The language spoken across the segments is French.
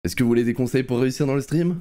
Est-ce que vous voulez des conseils pour réussir dans le stream?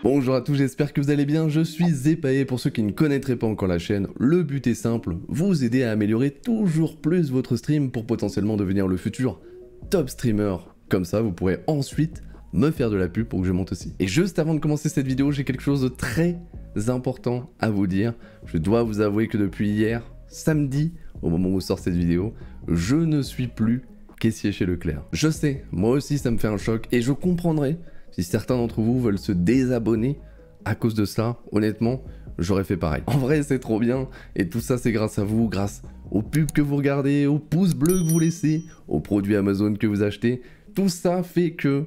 Bonjour à tous, j'espère que vous allez bien, je suis Zepae. Pour ceux qui ne connaîtraient pas encore la chaîne, le but est simple, vous aider à améliorer toujours plus votre stream pour potentiellement devenir le futur top streamer. Comme ça, vous pourrez ensuite me faire de la pub pour que je monte aussi. Et juste avant de commencer cette vidéo, j'ai quelque chose de très important à vous dire. Je dois vous avouer que depuis hier, samedi, au moment où sort cette vidéo, je ne suis plus caissier chez Leclerc. Je sais, moi aussi ça me fait un choc et je comprendrai si certains d'entre vous veulent se désabonner à cause de ça. Honnêtement, j'aurais fait pareil. En vrai, c'est trop bien et tout ça c'est grâce à vous, grâce aux pubs que vous regardez, aux pouces bleus que vous laissez, aux produits Amazon que vous achetez. Tout ça fait que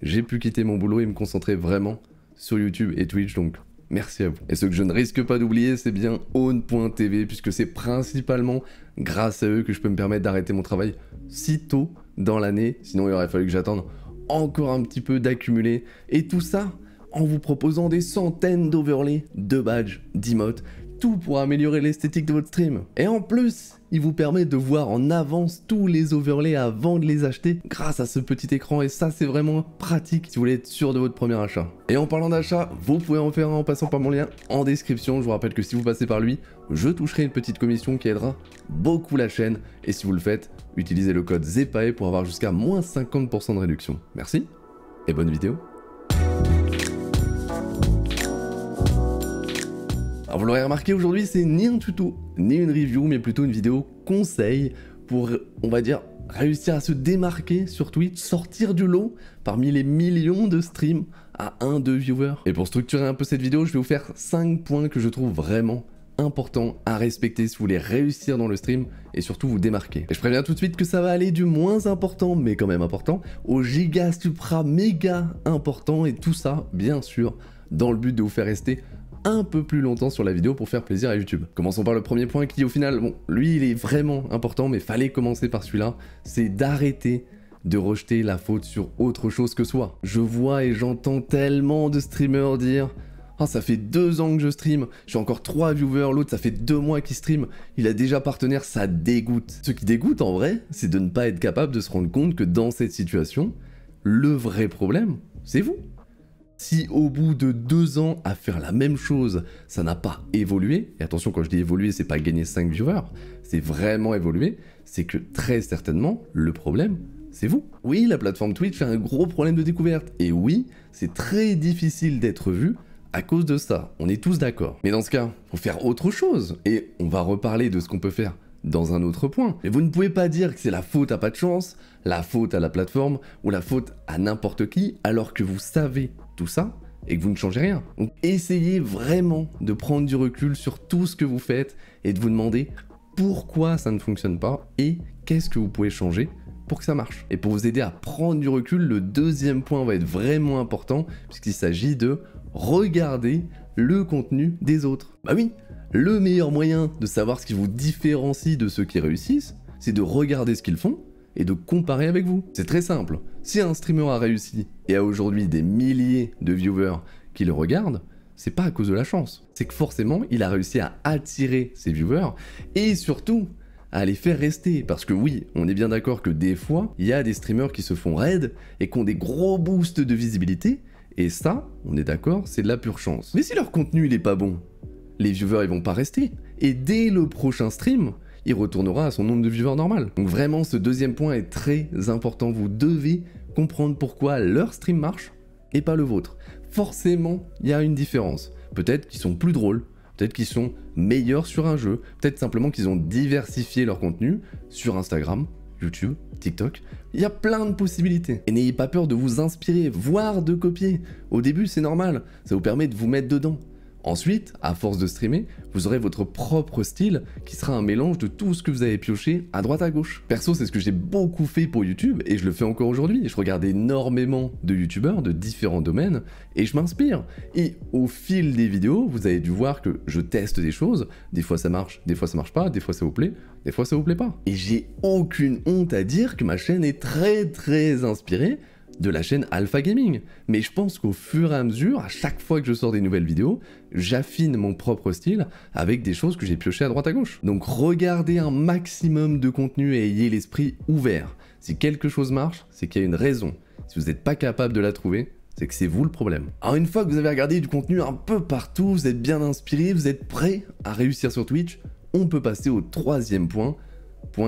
j'ai pu quitter mon boulot et me concentrer vraiment sur YouTube et Twitch, donc merci à vous. Et ce que je ne risque pas d'oublier, c'est bien Own.tv, puisque c'est principalement grâce à eux que je peux me permettre d'arrêter mon travail si tôt dans l'année. Sinon, il aurait fallu que j'attende encore un petit peu d'accumuler. Et tout ça en vous proposant des centaines d'overlays, de badges, d'emotes, tout pour améliorer l'esthétique de votre stream. Et en plus, il vous permet de voir en avance tous les overlays avant de les acheter grâce à ce petit écran, et ça c'est vraiment pratique si vous voulez être sûr de votre premier achat. Et en parlant d'achat, vous pouvez en faire un en passant par mon lien en description. Je vous rappelle que si vous passez par lui, je toucherai une petite commission qui aidera beaucoup la chaîne, et si vous le faites, utilisez le code ZEPAE pour avoir jusqu'à moins 50% de réduction. Merci et bonne vidéo. Alors vous l'aurez remarqué, aujourd'hui c'est ni un tuto, ni une review, mais plutôt une vidéo conseil pour, on va dire, réussir à se démarquer sur Twitch, sortir du lot parmi les millions de streams à 1-2 viewers. Et pour structurer un peu cette vidéo, je vais vous faire 5 points que je trouve vraiment importants à respecter si vous voulez réussir dans le stream et surtout vous démarquer. Et je préviens tout de suite que ça va aller du moins important, mais quand même important, au giga supra méga important, et tout ça, bien sûr, dans le but de vous faire rester un peu plus longtemps sur la vidéo pour faire plaisir à YouTube. Commençons par le premier point qui au final, bon, lui il est vraiment important, mais fallait commencer par celui-là, c'est d'arrêter de rejeter la faute sur autre chose que soi. Je vois et j'entends tellement de streamers dire « Ah, ça fait 2 ans que je stream, j'ai encore 3 viewers, l'autre ça fait 2 mois qu'il stream, il a déjà partenaire, ça dégoûte. » Ce qui dégoûte en vrai, c'est de ne pas être capable de se rendre compte que dans cette situation, le vrai problème, c'est vous. Si au bout de 2 ans à faire la même chose, ça n'a pas évolué, et attention quand je dis évoluer, c'est pas gagner 5 viewers, c'est vraiment évoluer, c'est que très certainement, le problème, c'est vous. Oui, la plateforme Twitch a un gros problème de découverte, et oui, c'est très difficile d'être vu à cause de ça, on est tous d'accord. Mais dans ce cas, faut faire autre chose, et on va reparler de ce qu'on peut faire dans un autre point. Mais vous ne pouvez pas dire que c'est la faute à pas de chance, la faute à la plateforme, ou la faute à n'importe qui, alors que vous savez tout ça et que vous ne changez rien. Donc essayez vraiment de prendre du recul sur tout ce que vous faites et de vous demander pourquoi ça ne fonctionne pas et qu'est-ce que vous pouvez changer pour que ça marche. Et pour vous aider à prendre du recul, le deuxième point va être vraiment important puisqu'il s'agit de regarder le contenu des autres. Bah oui, le meilleur moyen de savoir ce qui vous différencie de ceux qui réussissent, c'est de regarder ce qu'ils font et de comparer avec vous. C'est très simple. Si un streamer a réussi et a aujourd'hui des milliers de viewers qui le regardent, c'est pas à cause de la chance. C'est que forcément, il a réussi à attirer ses viewers et surtout à les faire rester. Parce que oui, on est bien d'accord que des fois, il y a des streamers qui se font raid et qui ont des gros boosts de visibilité, et ça, on est d'accord, c'est de la pure chance. Mais si leur contenu il est pas bon, les viewers ils vont pas rester. Et dès le prochain stream, il retournera à son nombre de viewers normal. Donc vraiment, ce deuxième point est très important. Vous devez comprendre pourquoi leur stream marche et pas le vôtre. Forcément, il y a une différence. Peut-être qu'ils sont plus drôles, peut-être qu'ils sont meilleurs sur un jeu, peut-être simplement qu'ils ont diversifié leur contenu sur Instagram, YouTube, TikTok. Il y a plein de possibilités. Et n'ayez pas peur de vous inspirer, voire de copier. Au début, c'est normal, ça vous permet de vous mettre dedans. Ensuite, à force de streamer, vous aurez votre propre style qui sera un mélange de tout ce que vous avez pioché à droite à gauche. Perso, c'est ce que j'ai beaucoup fait pour YouTube et je le fais encore aujourd'hui. Je regarde énormément de youtubeurs de différents domaines et je m'inspire. Et au fil des vidéos, vous avez dû voir que je teste des choses. Des fois ça marche, des fois ça marche pas, des fois ça vous plaît, des fois ça vous plaît pas. Et j'ai aucune honte à dire que ma chaîne est très inspirée de la chaîne Alpha Gaming. Mais je pense qu'au fur et à mesure, à chaque fois que je sors des nouvelles vidéos, j'affine mon propre style avec des choses que j'ai piochées à droite à gauche. Donc regardez un maximum de contenu et ayez l'esprit ouvert. Si quelque chose marche, c'est qu'il y a une raison. Si vous n'êtes pas capable de la trouver, c'est que c'est vous le problème. Alors une fois que vous avez regardé du contenu un peu partout, vous êtes bien inspiré, vous êtes prêt à réussir sur Twitch, on peut passer au troisième point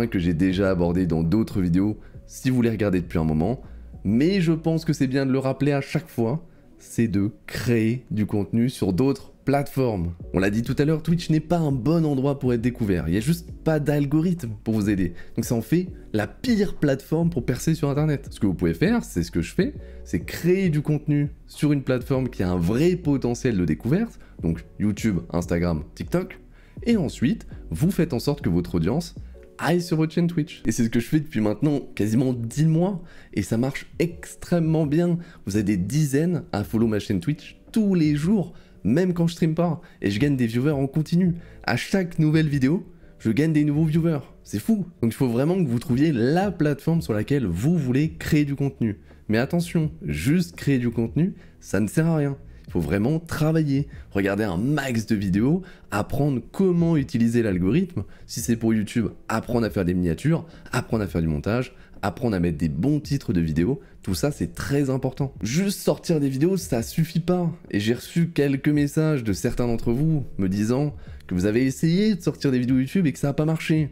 que j'ai déjà abordé dans d'autres vidéos si vous les regardez depuis un moment, mais je pense que c'est bien de le rappeler à chaque fois, c'est de créer du contenu sur d'autres plateformes. On l'a dit tout à l'heure, Twitch n'est pas un bon endroit pour être découvert, il n'y a juste pas d'algorithme pour vous aider. Donc ça en fait la pire plateforme pour percer sur internet. Ce que vous pouvez faire, c'est ce que je fais, c'est créer du contenu sur une plateforme qui a un vrai potentiel de découverte, donc YouTube, Instagram, TikTok, et ensuite, vous faites en sorte que votre audience aille sur votre chaîne Twitch. Et c'est ce que je fais depuis maintenant quasiment 10 mois, et ça marche extrêmement bien. Vous avez des dizaines à follow ma chaîne Twitch tous les jours, même quand je stream pas, et je gagne des viewers en continu. À chaque nouvelle vidéo, je gagne des nouveaux viewers. C'est fou. Donc il faut vraiment que vous trouviez la plateforme sur laquelle vous voulez créer du contenu. Mais attention, juste créer du contenu, ça ne sert à rien. Il faut vraiment travailler, regarder un max de vidéos, apprendre comment utiliser l'algorithme. Si c'est pour YouTube, apprendre à faire des miniatures, apprendre à faire du montage, apprendre à mettre des bons titres de vidéos. Tout ça, c'est très important. Juste sortir des vidéos, ça suffit pas. Et j'ai reçu quelques messages de certains d'entre vous me disant que vous avez essayé de sortir des vidéos YouTube et que ça n'a pas marché.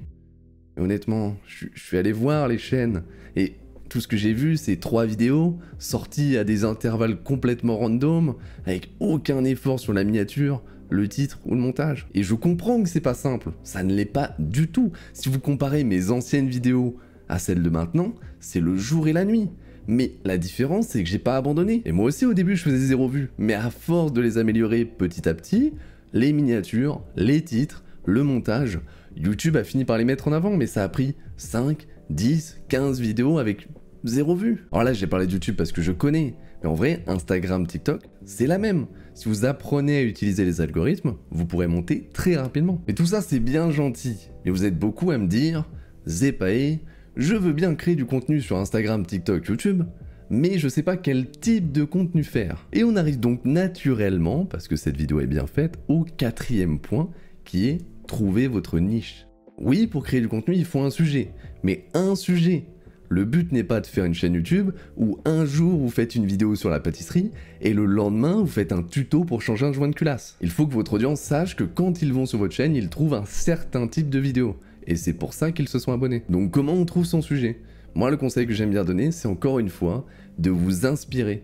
Et honnêtement, je suis allé voir les chaînes et tout ce que j'ai vu, c'est 3 vidéos sorties à des intervalles complètement random, avec aucun effort sur la miniature, le titre ou le montage. Et je comprends que c'est pas simple, ça ne l'est pas du tout. Si vous comparez mes anciennes vidéos à celles de maintenant, c'est le jour et la nuit. Mais la différence, c'est que j'ai pas abandonné. Et moi aussi au début, je faisais 0 vues. Mais à force de les améliorer petit à petit, les miniatures, les titres, le montage, YouTube a fini par les mettre en avant, mais ça a pris 5, 10, 15 vidéos avec 0 vues. Alors là, j'ai parlé de YouTube parce que je connais, mais en vrai, Instagram, TikTok, c'est la même. Si vous apprenez à utiliser les algorithmes, vous pourrez monter très rapidement. Mais tout ça, c'est bien gentil. Et vous êtes beaucoup à me dire, Zepae, je veux bien créer du contenu sur Instagram, TikTok, YouTube, mais je sais pas quel type de contenu faire. Et on arrive donc naturellement, parce que cette vidéo est bien faite, au 4e point, qui est trouver votre niche. Oui, pour créer du contenu, il faut un sujet, mais un sujet. Le but n'est pas de faire une chaîne YouTube où un jour vous faites une vidéo sur la pâtisserie et le lendemain vous faites un tuto pour changer un joint de culasse. Il faut que votre audience sache que quand ils vont sur votre chaîne, ils trouvent un certain type de vidéo. Et c'est pour ça qu'ils se sont abonnés. Donc comment on trouve son sujet? Moi, le conseil que j'aime bien donner, c'est encore une fois de vous inspirer.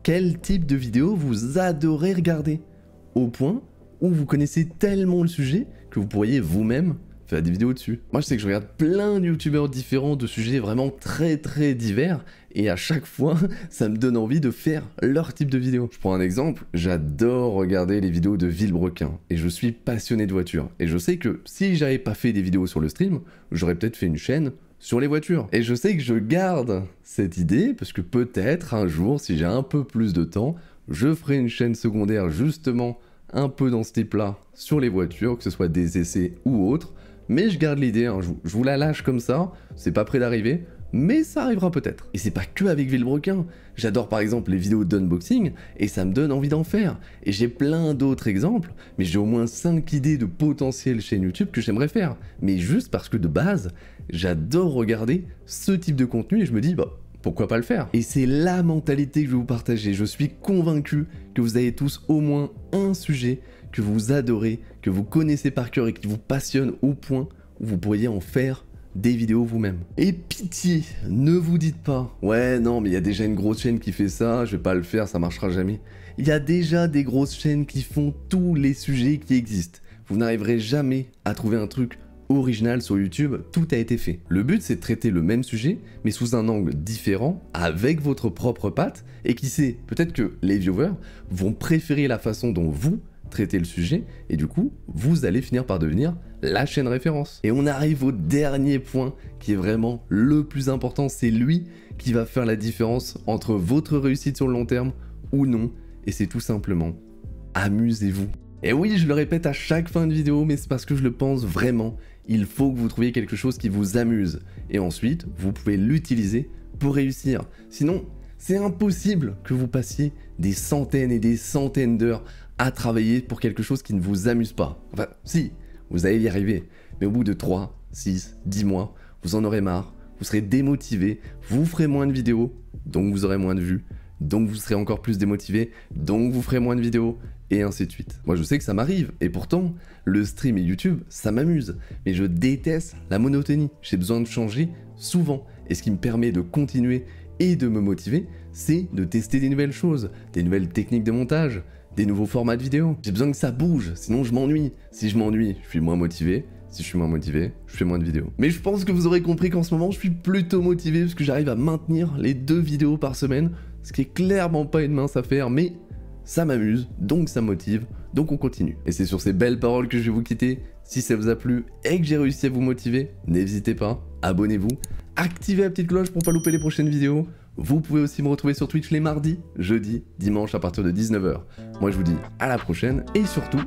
Quel type de vidéo vous adorez regarder? Au point où vous connaissez tellement le sujet que vous pourriez vous-même faire des vidéos dessus. Moi, je sais que je regarde plein de youtubeurs différents de sujets vraiment très divers et à chaque fois, ça me donne envie de faire leur type de vidéo. Je prends un exemple, j'adore regarder les vidéos de Villebrequin et je suis passionné de voitures. Et je sais que si j'avais pas fait des vidéos sur le stream, j'aurais peut-être fait une chaîne sur les voitures. Et je sais que je garde cette idée parce que peut-être un jour, si j'ai un peu plus de temps, je ferai une chaîne secondaire justement un peu dans ce type-là sur les voitures, que ce soit des essais ou autres. Mais je garde l'idée, hein, je vous la lâche comme ça, c'est pas près d'arriver, mais ça arrivera peut-être. Et c'est pas que avec Villebrequin, j'adore par exemple les vidéos d'unboxing, et ça me donne envie d'en faire. Et j'ai plein d'autres exemples, mais j'ai au moins 5 idées de potentielles chaînes YouTube que j'aimerais faire. Mais juste parce que de base, j'adore regarder ce type de contenu, et je me dis, bah, pourquoi pas le faire? Et c'est la mentalité que je vais vous partager, je suis convaincu que vous avez tous au moins un sujet que vous adorez, que vous connaissez par cœur et qui vous passionne au point où vous pourriez en faire des vidéos vous-même. Et pitié, ne vous dites pas, ouais non mais il y a déjà une grosse chaîne qui fait ça, je vais pas le faire, ça marchera jamais. Il y a déjà des grosses chaînes qui font tous les sujets qui existent. Vous n'arriverez jamais à trouver un truc original sur YouTube, tout a été fait. Le but c'est de traiter le même sujet, mais sous un angle différent, avec votre propre patte, et qui sait, peut-être que les viewers vont préférer la façon dont vous traiter le sujet et du coup vous allez finir par devenir la chaîne référence. Et on arrive au dernier point qui est vraiment le plus important, c'est lui qui va faire la différence entre votre réussite sur le long terme ou non, et c'est tout simplement amusez-vous. Et oui, je le répète à chaque fin de vidéo, mais c'est parce que je le pense vraiment, il faut que vous trouviez quelque chose qui vous amuse et ensuite vous pouvez l'utiliser pour réussir. Sinon c'est impossible que vous passiez des centaines et des centaines d'heures à travailler pour quelque chose qui ne vous amuse pas. Enfin, si, vous allez y arriver, mais au bout de 3, 6, 10 mois, vous en aurez marre, vous serez démotivé, vous ferez moins de vidéos, donc vous aurez moins de vues, donc vous serez encore plus démotivé, donc vous ferez moins de vidéos, et ainsi de suite. Moi je sais que ça m'arrive, et pourtant, le stream et YouTube, ça m'amuse, mais je déteste la monotonie, j'ai besoin de changer souvent, et ce qui me permet de continuer et de me motiver, c'est de tester des nouvelles choses, des nouvelles techniques de montage, des nouveaux formats de vidéos. J'ai besoin que ça bouge, sinon je m'ennuie. Si je m'ennuie, je suis moins motivé. Si je suis moins motivé, je fais moins de vidéos. Mais je pense que vous aurez compris qu'en ce moment, je suis plutôt motivé parce que j'arrive à maintenir les 2 vidéos par semaine, ce qui est clairement pas une mince affaire, mais ça m'amuse, donc ça me motive, donc on continue. Et c'est sur ces belles paroles que je vais vous quitter. Si ça vous a plu et que j'ai réussi à vous motiver, n'hésitez pas, abonnez-vous, activez la petite cloche pour pas louper les prochaines vidéos. Vous pouvez aussi me retrouver sur Twitch les mardis, jeudis, dimanches à partir de 19 h. Moi je vous dis à la prochaine et surtout,